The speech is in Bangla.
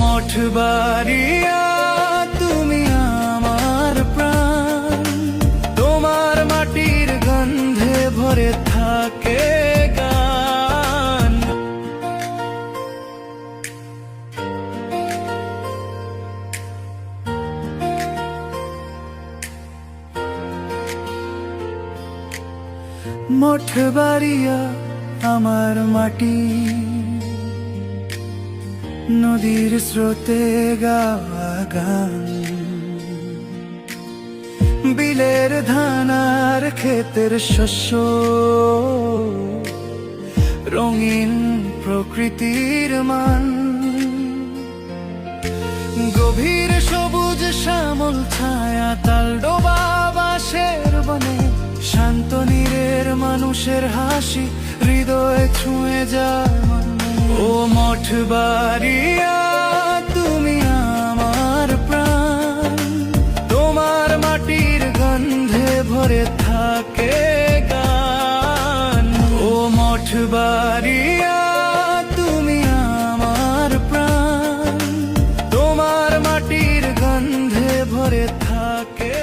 মঠবাড়িয়া তুমি আমার প্রাণ, তোমার মাটির গন্ধে ভরে থাকে গান। মঠবাড়িয়া আমার মাটি, নদীর স্রোতে গাওয়া গান, বিলের ধান আর ক্ষেতের শস্য, রঙিন প্রকৃতির মান। গভীর সবুজ শ্যামল ছায়া তালডোবা বাঁশের বনে, শান্ত নীরের মানুষের হাসি হৃদয় ছুঁয়ে যায় মন। ও মঠবাড়িয়া তুমি আমার প্রাণ, তোমার মাটির গন্ধে ভরে থাকে গান। ও মঠবাড়িয়া তুমি আমার প্রাণ, তোমার মাটির গন্ধে ভরে থাকে।